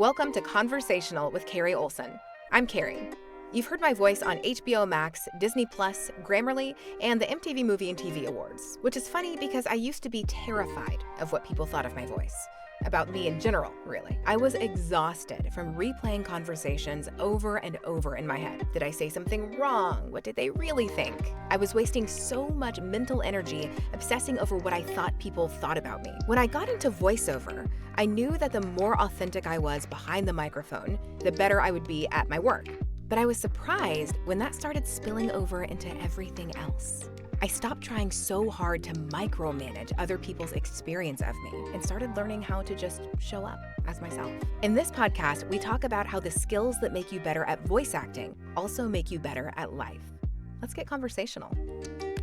Welcome to Conversational with Carrie Olsen. I'm Carrie. You've heard my voice on HBO Max, Disney Plus, Grammarly, and the MTV Movie and TV Awards, which is funny because I used to be terrified of what people thought of my voice. About me in general, really. I was exhausted from replaying conversations over and over in my head. Did I say something wrong? What did they really think? I was wasting so much mental energy obsessing over what I thought people thought about me. When I got into voiceover, I knew that the more authentic I was behind the microphone, the better I would be at my work. But I was surprised when that started spilling over into everything else. I stopped trying so hard to micromanage other people's experience of me and started learning how to just show up as myself. In this podcast, we talk about how the skills that make you better at voice acting also make you better at life. Let's get conversational.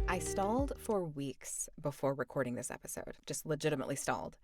I stalled for weeks before recording this episode, just legitimately stalled.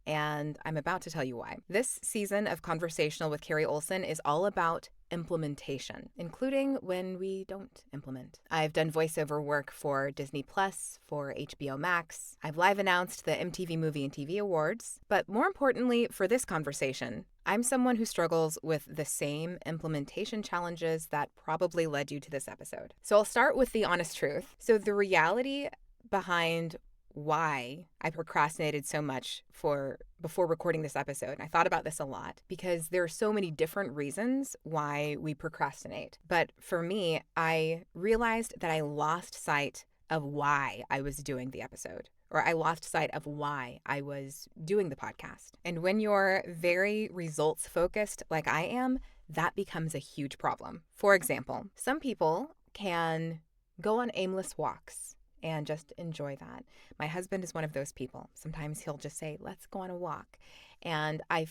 And I'm about to tell you why. This season of Conversational with Carrie Olsen is all about implementation, including when we don't implement. I've done voiceover work for Disney Plus, for HBO Max. I've live announced the MTV Movie and TV Awards. But more importantly, for this conversation, I'm someone who struggles with the same implementation challenges that probably led you to this episode. So I'll start with the honest truth. So the reality behind why I procrastinated so much before recording this episode. And I thought about this a lot because there are so many different reasons why we procrastinate. But for me, I realized that I lost sight of why I was doing the episode, or I lost sight of why I was doing the podcast. And when you're very results focused like I am, that becomes a huge problem. For example, some people can go on aimless walks and just enjoy that. My husband is one of those people. Sometimes he'll just say, let's go on a walk. And I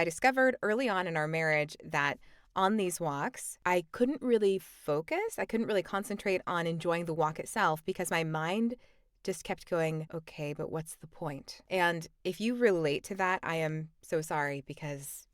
discovered early on in our marriage that on these walks, I couldn't really focus. I couldn't really concentrate on enjoying the walk itself because my mind just kept going, okay, but what's the point? And if you relate to that, I am so sorry because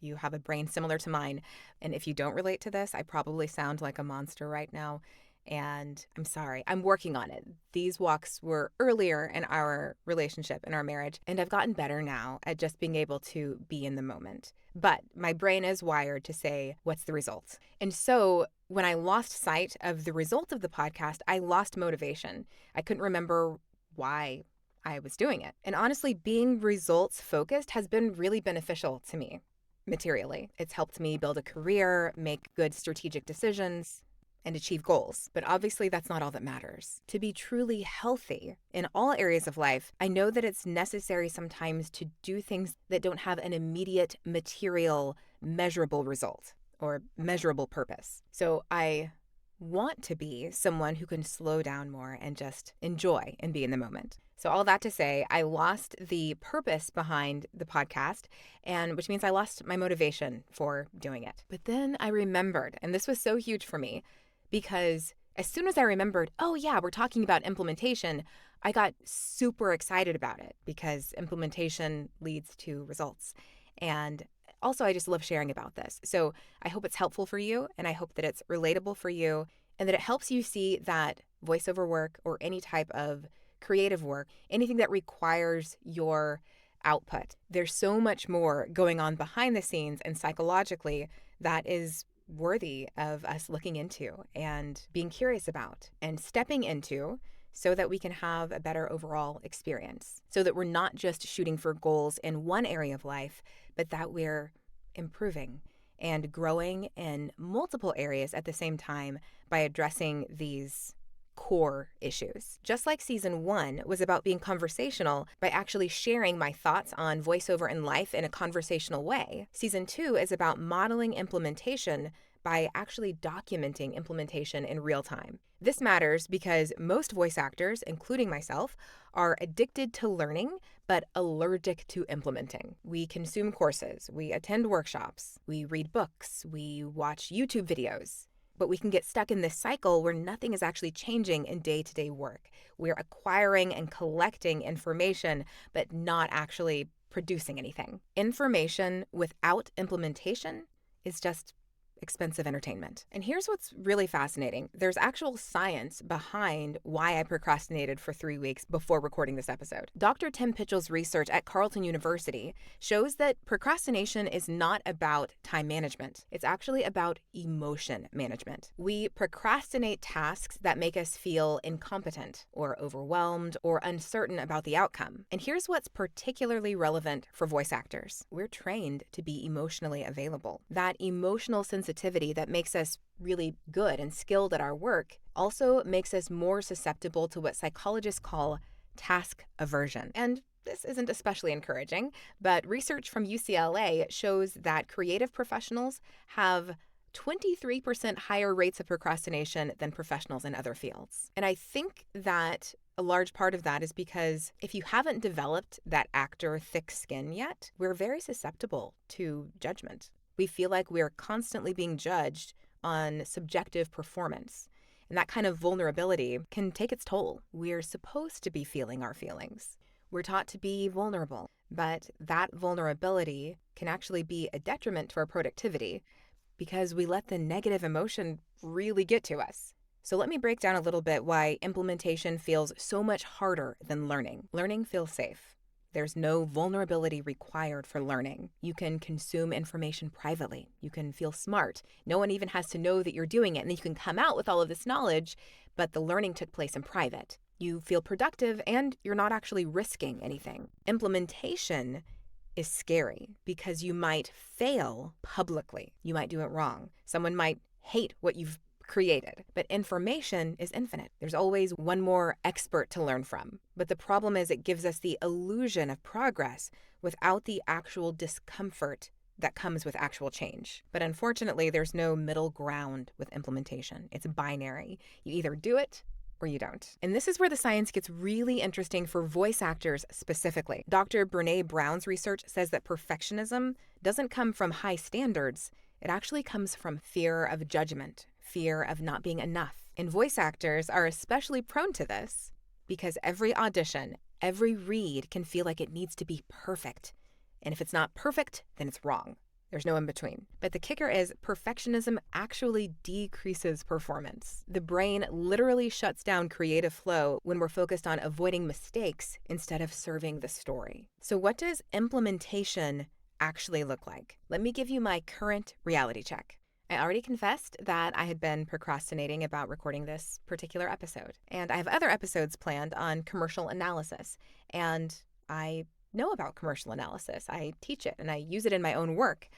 you have a brain similar to mine. And if you don't relate to this, I probably sound like a monster right now. And I'm sorry, I'm working on it. These walks were earlier in our relationship, in our marriage, and I've gotten better now at just being able to be in the moment. But my brain is wired to say, what's the result? And so when I lost sight of the result of the podcast, I lost motivation. I couldn't remember why I was doing it. And honestly, being results focused has been really beneficial to me materially. It's helped me build a career, make good strategic decisions, and achieve goals. But obviously that's not all that matters. To be truly healthy in all areas of life, I know that it's necessary sometimes to do things that don't have an immediate material, measurable result or measurable purpose. So I want to be someone who can slow down more and just enjoy and be in the moment. So all that to say, I lost the purpose behind the podcast, and which means I lost my motivation for doing it. But then I remembered, and this was so huge for me, because as soon as I remembered, oh yeah, we're talking about implementation, I got super excited about it because implementation leads to results. And also, I just love sharing about this. So I hope it's helpful for you, and I hope that it's relatable for you, and that it helps you see that voiceover work or any type of creative work, anything that requires your output, there's so much more going on behind the scenes and psychologically that is worthy of us looking into and being curious about and stepping into so that we can have a better overall experience, so that we're not just shooting for goals in one area of life, but that we're improving and growing in multiple areas at the same time by addressing these core issues. Just like season 1 was about being conversational by actually sharing my thoughts on voiceover and life in a conversational way, season 2 is about modeling implementation by actually documenting implementation in real time. This matters because most voice actors, including myself, are addicted to learning but allergic to implementing. We consume courses, we attend workshops, we read books, we watch YouTube videos. But we can get stuck in this cycle where nothing is actually changing in day-to-day work. We're acquiring and collecting information, but not actually producing anything. Information without implementation is just expensive entertainment. And here's what's really fascinating. There's actual science behind why I procrastinated for 3 weeks before recording this episode. Dr. Tim Pychl's research at Carleton University shows that procrastination is not about time management. It's actually about emotion management. We procrastinate tasks that make us feel incompetent or overwhelmed or uncertain about the outcome. And here's what's particularly relevant for voice actors. We're trained to be emotionally available. That emotional sensitivity that makes us really good and skilled at our work also makes us more susceptible to what psychologists call task aversion. And this isn't especially encouraging, but research from UCLA shows that creative professionals have 23% higher rates of procrastination than professionals in other fields. And I think that a large part of that is because if you haven't developed that actor thick skin yet, we're very susceptible to judgment. We feel like we're constantly being judged on subjective performance. And that kind of vulnerability can take its toll. We're supposed to be feeling our feelings. We're taught to be vulnerable, but that vulnerability can actually be a detriment to our productivity because we let the negative emotion really get to us. So let me break down a little bit why implementation feels so much harder than learning. Learning feels safe. There's no vulnerability required for learning. You can consume information privately. You can feel smart. No one even has to know that you're doing it. And then you can come out with all of this knowledge, but the learning took place in private. You feel productive and you're not actually risking anything. Implementation is scary because you might fail publicly. You might do it wrong. Someone might hate what you've created, but information is infinite. There's always one more expert to learn from. But the problem is it gives us the illusion of progress without the actual discomfort that comes with actual change. But unfortunately, there's no middle ground with implementation. It's binary. You either do it or you don't. And this is where the science gets really interesting for voice actors specifically. Dr. Brené Brown's research says that perfectionism doesn't come from high standards. It actually comes from fear of judgment, fear of not being enough. And voice actors are especially prone to this because every audition, every read can feel like it needs to be perfect. And if it's not perfect, then it's wrong. There's no in between. But the kicker is perfectionism actually decreases performance. The brain literally shuts down creative flow when we're focused on avoiding mistakes instead of serving the story. So what does implementation actually look like? Let me give you my current reality check. I already confessed that I had been procrastinating about recording this particular episode. And I have other episodes planned on commercial analysis. And I know about commercial analysis. I teach it and I use it in my own work.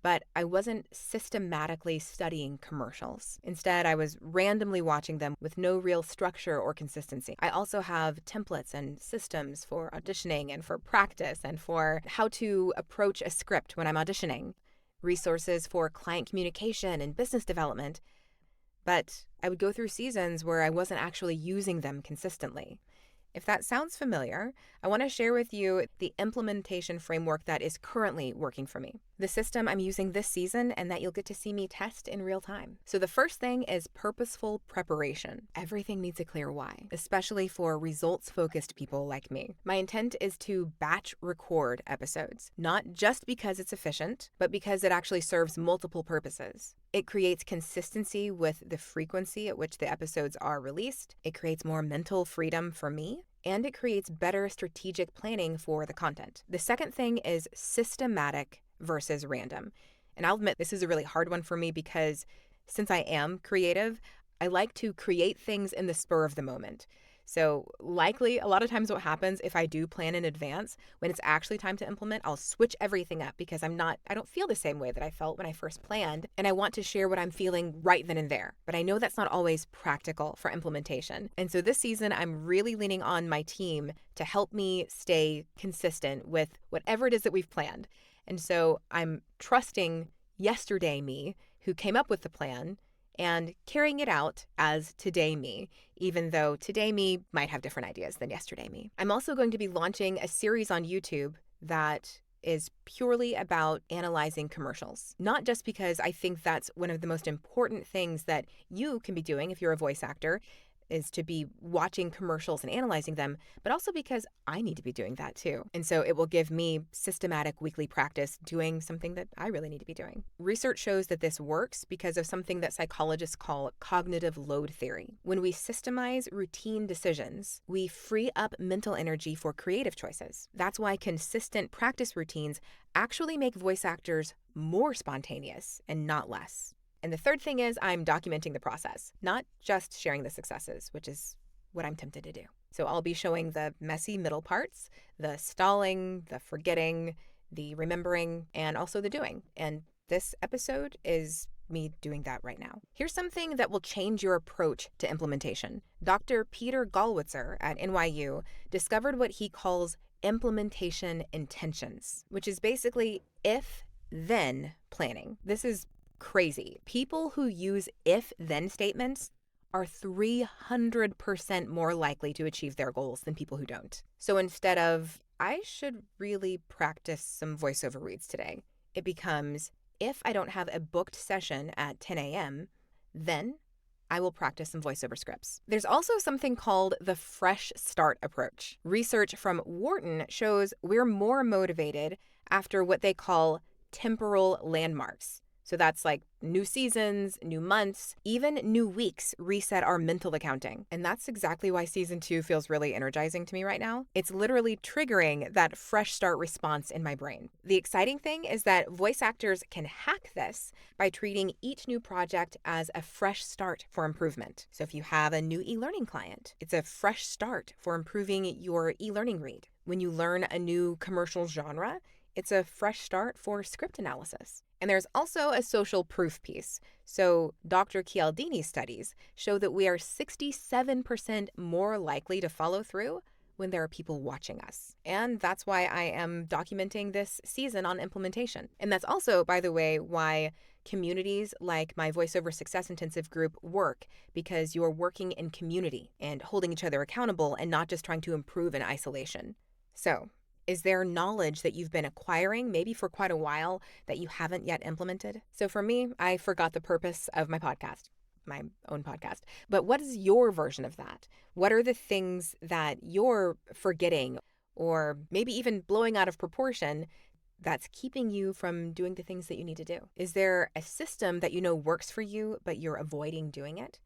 But I wasn't systematically studying commercials. Instead, I was randomly watching them with no real structure or consistency. I also have templates and systems for auditioning and for practice and for how to approach a script when I'm auditioning. Resources for client communication and business development, but I would go through seasons where I wasn't actually using them consistently. If that sounds familiar, I want to share with you the implementation framework that is currently working for me. The system I'm using this season and that you'll get to see me test in real time. So the first thing is purposeful preparation. Everything needs a clear why, especially for results-focused people like me. My intent is to batch record episodes, not just because it's efficient, but because it actually serves multiple purposes. It creates consistency with the frequency at which the episodes are released. It creates more mental freedom for me. And it creates better strategic planning for the content. The second thing is systematic versus random. And I'll admit this is a really hard one for me because since I am creative, I like to create things in the spur of the moment. So likely a lot of times what happens if I do plan in advance, when it's actually time to implement, I'll switch everything up because I don't feel the same way that I felt when I first planned. And I want to share what I'm feeling right then and there. But I know that's not always practical for implementation. And so this season, I'm really leaning on my team to help me stay consistent with whatever it is that we've planned. And so I'm trusting yesterday me, who came up with the plan, and carrying it out as today me, even though today me might have different ideas than yesterday me. I'm also going to be launching a series on YouTube that is purely about analyzing commercials. Not just because I think that's one of the most important things that you can be doing if you're a voice actor, is to be watching commercials and analyzing them, but also because I need to be doing that too. And so it will give me systematic weekly practice doing something that I really need to be doing. Research shows that this works because of something that psychologists call cognitive load theory. When we systemize routine decisions, we free up mental energy for creative choices. That's why consistent practice routines actually make voice actors more spontaneous and not less. And the third thing is I'm documenting the process, not just sharing the successes, which is what I'm tempted to do. So I'll be showing the messy middle parts, the stalling, the forgetting, the remembering, and also the doing. And this episode is me doing that right now. Here's something that will change your approach to implementation. Dr. Peter Gollwitzer at NYU discovered what he calls implementation intentions, which is basically if-then planning. This is crazy. People who use if-then statements are 300% more likely to achieve their goals than people who don't. So instead of, I should really practice some voiceover reads today, it becomes, if I don't have a booked session at 10 a.m., then I will practice some voiceover scripts. There's also something called the fresh start approach. Research from Wharton shows we're more motivated after what they call temporal landmarks. So that's like new seasons, new months, even new weeks reset our mental accounting. And that's exactly why season 2 feels really energizing to me right now. It's literally triggering that fresh start response in my brain. The exciting thing is that voice actors can hack this by treating each new project as a fresh start for improvement. So if you have a new e-learning client, it's a fresh start for improving your e-learning read. When you learn a new commercial genre, it's a fresh start for script analysis. And there's also a social proof piece. So Dr. Cialdini's studies show that we are 67% more likely to follow through when there are people watching us. And that's why I am documenting this season on implementation. And that's also, by the way, why communities like my Voiceover Success Intensive group work, because you're working in community and holding each other accountable and not just trying to improve in isolation. So, is there knowledge that you've been acquiring, maybe for quite a while, that you haven't yet implemented? So for me, I forgot the purpose of my podcast, my own podcast. But what is your version of that? What are the things that you're forgetting or maybe even blowing out of proportion that's keeping you from doing the things that you need to do? Is there a system that you know works for you, but you're avoiding doing it?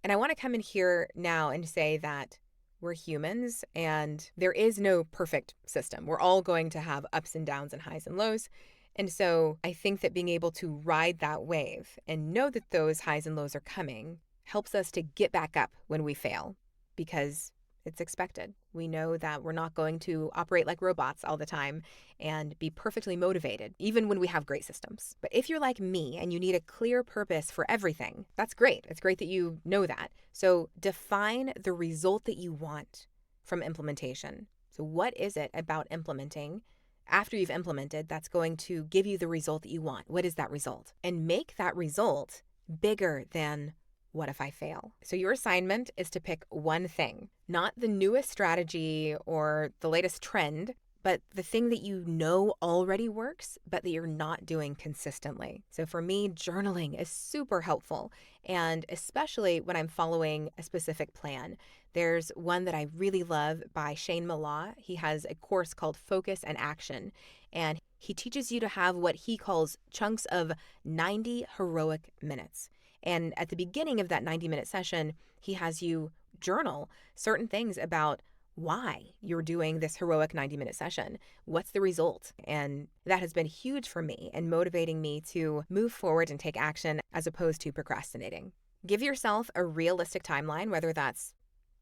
And I want to come in here now and say that we're humans and there is no perfect system. We're all going to have ups and downs and highs and lows. And so I think that being able to ride that wave and know that those highs and lows are coming helps us to get back up when we fail, because it's expected. We know that we're not going to operate like robots all the time and be perfectly motivated, even when we have great systems. But if you're like me and you need a clear purpose for everything, that's great. It's great that you know that. So define the result that you want from implementation. So what is it about implementing after you've implemented that's going to give you the result that you want? What is that result? And make that result bigger than what if I fail? So your assignment is to pick one thing, not the newest strategy or the latest trend, but the thing that you know already works, but that you're not doing consistently. So for me, journaling is super helpful, and especially when I'm following a specific plan. There's one that I really love by Shane Millar. He has a course called Focus and Action, and he teaches you to have what he calls chunks of 90 heroic minutes. And at the beginning of that 90-minute session, he has you journal certain things about why you're doing this heroic 90-minute session. What's the result? And that has been huge for me and motivating me to move forward and take action as opposed to procrastinating. Give yourself a realistic timeline, whether that's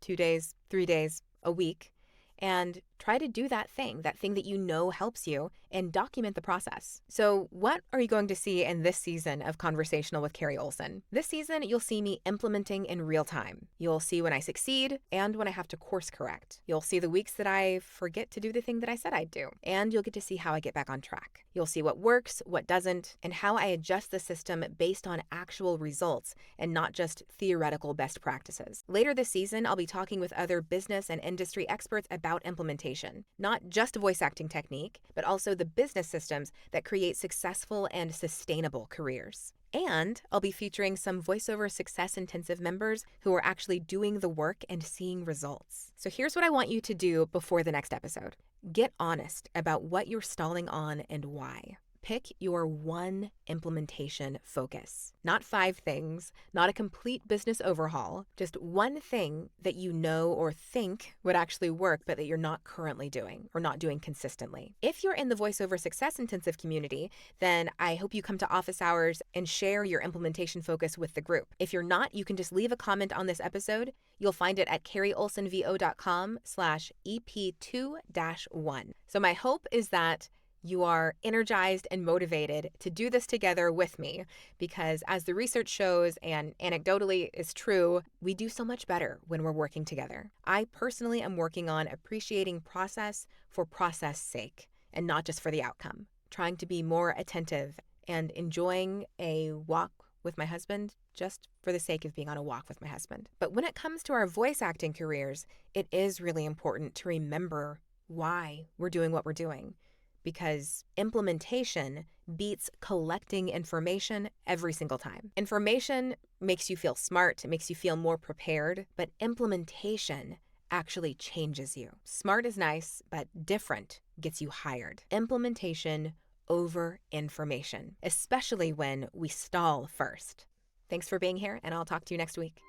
2 days, 3 days, a week, and try to do that thing that you know helps you, and document the process. So what are you going to see in this season of Conversational with Carrie Olsen? This season, you'll see me implementing in real time. You'll see when I succeed and when I have to course correct. You'll see the weeks that I forget to do the thing that I said I'd do, and you'll get to see how I get back on track. You'll see what works, what doesn't, and how I adjust the system based on actual results and not just theoretical best practices. Later this season, I'll be talking with other business and industry experts about implementation. Not just voice acting technique, but also the business systems that create successful and sustainable careers. And I'll be featuring some Voiceover Success Intensive members who are actually doing the work and seeing results. So here's what I want you to do before the next episode. Get honest about what you're stalling on and why. Pick your one implementation focus. Not 5 things, not a complete business overhaul, just one thing that you know or think would actually work, but that you're not currently doing or not doing consistently. If you're in the Voiceover Success Intensive community, then I hope you come to office hours and share your implementation focus with the group. If you're not, you can just leave a comment on this episode. You'll find it at carrieolsenvo.com/EP2-1. So my hope is that you are energized and motivated to do this together with me, because as the research shows and anecdotally is true, we do so much better when we're working together. I personally am working on appreciating process for process sake and not just for the outcome, trying to be more attentive and enjoying a walk with my husband just for the sake of being on a walk with my husband. But when it comes to our voice acting careers, it is really important to remember why we're doing what we're doing, because implementation beats collecting information every single time. Information makes you feel smart, it makes you feel more prepared, but implementation actually changes you. Smart is nice, but different gets you hired. Implementation over information, especially when we stall first. Thanks for being here, and I'll talk to you next week.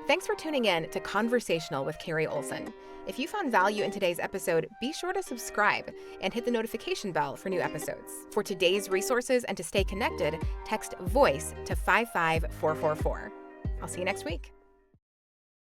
Thanks for tuning in to Conversational with Carrie Olsen. If you found value in today's episode, be sure to subscribe and hit the notification bell for new episodes. For today's resources and to stay connected, text VOICE to 55444. I'll see you next week.